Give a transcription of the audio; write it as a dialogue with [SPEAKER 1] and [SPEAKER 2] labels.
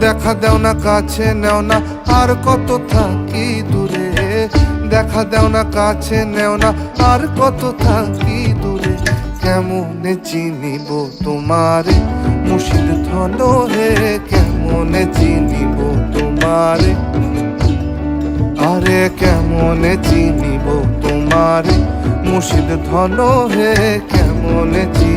[SPEAKER 1] দেখা দেও না কাছে নেও না আর কত থাকি দূরে, দেখা দেও না কাছে নেও না আর কত থাকি দূরে। কেমনে চিনিব তোমারে মুর্শিদ ধন হে, কেমনে চিনিব তোমারে, আরে কেমনে চিনিব তোমারে মুর্শিদ ধন হে, কেমনে চিনিব।